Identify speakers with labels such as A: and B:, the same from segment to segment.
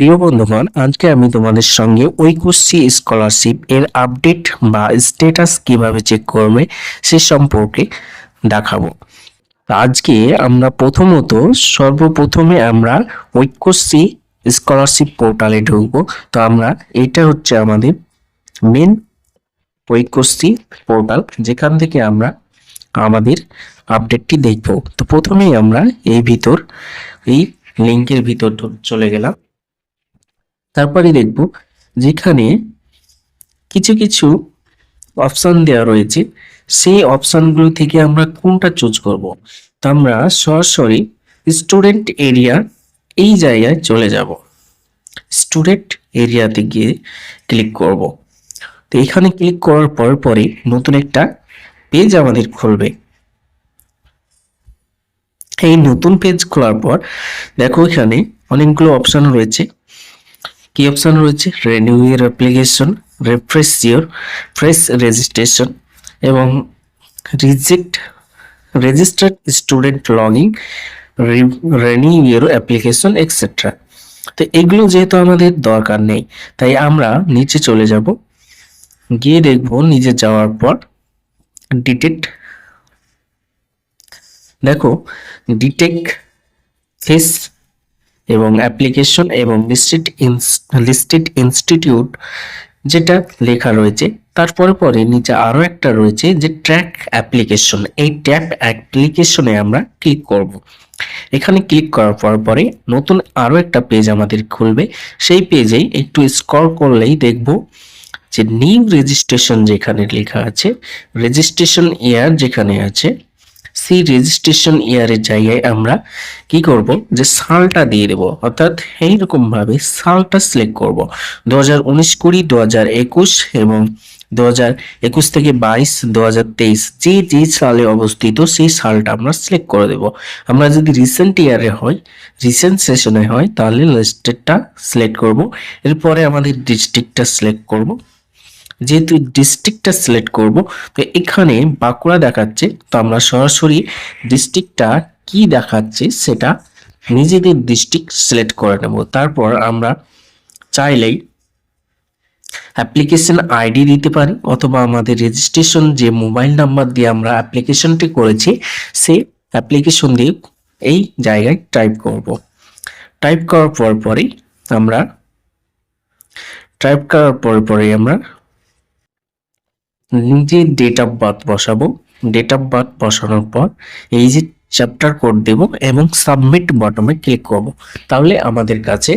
A: প্রিয় বন্ধুগণ, আজকে আমি তোমাদের সঙ্গে ঐক্যশ্রী স্কলারশিপ এর আপডেট বা স্ট্যাটাস কিভাবে চেক করবে সে সম্পর্কে দেখাবো। আজকে আমরা সর্বপ্রথমে আমরা ঐক্যশ্রী স্কলারশিপ পোর্টালে ঢুকবো। তো আমরা এটা হচ্ছে আমাদের মেন ঐক্যশ্রী পোর্টাল, যেখান থেকে আমরা আমাদের আপডেটটি দেখব। তো প্রথমেই আমরা এই লিঙ্কের ভিতর চলে গেলাম। তারপরে দেখব যেখানে কিছু কিছু অপশন দেওয়া রয়েছে, সেই অপশনগুলো থেকে আমরা কোনটা চুজ করব। তো আমরা সরাসরি স্টুডেন্ট এরিয়া এই জায়গায় চলে যাব। স্টুডেন্ট এরিয়াতে গিয়ে ক্লিক করব। তো এখানে ক্লিক করার পরে নতুন একটা পেজ আমাদের খুলবে। এই নতুন পেজ খোলার পর দেখো এখানে অনেকগুলো অপশন রয়েছে। কি অপশন রয়েছে? Renew your application, refresh your fresh registration এবং registered student login, renew your application etcetera. তো এগুলো যেহেতু আমাদের দরকার নেই, তাই আমরা নিচে চলে যাব। গিয়ে দেখব নিচে যাওয়ার পর ডিটেক্ট, দেখো ডিটেক্ট ফেস এবং অ্যাপ্লিকেশন এবং লিস্টেড ইনস্টিটিউট যেটা লেখা রয়েছে, তারপরে পরে নিচে আরো একটা রয়েছে যে ট্র্যাক অ্যাপ্লিকেশন। এই ট্র্যাক অ্যাপ্লিকেশনে আমরা ক্লিক করব। এখানে ক্লিক করার পরে নতুন আরো একটা পেজ আমাদের খুলবে। সেই পেজেই একটু স্ক্রল করলেই দেখব যে নিউ রেজিস্ট্রেশন যেখানে লেখা আছে, রেজিস্ট্রেশন ইয়ার যেখানে আছে, সেই রেজিস্ট্রেশন ইয়ারের জায়গায় আমরা কি করব যে সালটা দিয়ে দেব। অর্থাৎ এইরকম ভাবে সালটা সিলেক্ট করব, 2019-20, 2021 এবং 2021 থেকে 22, 2023 যে সালে অবস্থিত সেই সালটা আমরা সিলেক্ট করে দেব। আমরা যদি রিসেন্ট ইয়ারে হয়, রিসেন্ট সেশনে হয়, তাহলে লিস্টেডটা সিলেক্ট করব। এরপরে আমাদের ডিস্ট্রিক্টটা সিলেক্ট করব। যেহেতু ডিস্ট্রিক্টটা সিলেক্ট করব, তো এখানে বাঁকুড়া দেখাচ্ছে, তো আমরা সরাসরি ডিস্ট্রিক্টটা কি দেখাচ্ছে সেটা নিজেদের ডিস্ট্রিক্ট সিলেক্ট করে নেব। তারপর আমরা চাইলেই অ্যাপ্লিকেশন আইডি দিতে পারি, অথবা আমাদের রেজিস্ট্রেশন যে মোবাইল নাম্বার দিয়ে আমরা অ্যাপ্লিকেশনটি করেছি সেই অ্যাপ্লিকেশন দিয়ে এই জায়গায় টাইপ করব। টাইপ করার পরেই আমরা নিজে ডেট অফ বার্থ বসাবো। ডেট অফ বার্থ বসানোর পর এই যে চ্যাপ্টার কোড দেব এবং সাবমিট বটমে ক্লিক করব। তাহলে আমাদের কাছে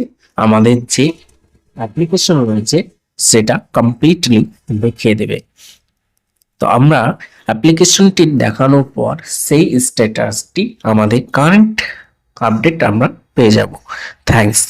A: আমাদের যে অ্যাপ্লিকেশন রয়েছে সেটা কমপ্লিটলি দেখিয়ে দেবে। তো আমরা অ্যাপ্লিকেশনটি দেখানোর পর সেই স্ট্যাটাসটি আমাদের কারেন্ট আপডেট আমরা পেয়ে যাব। থ্যাঙ্কস।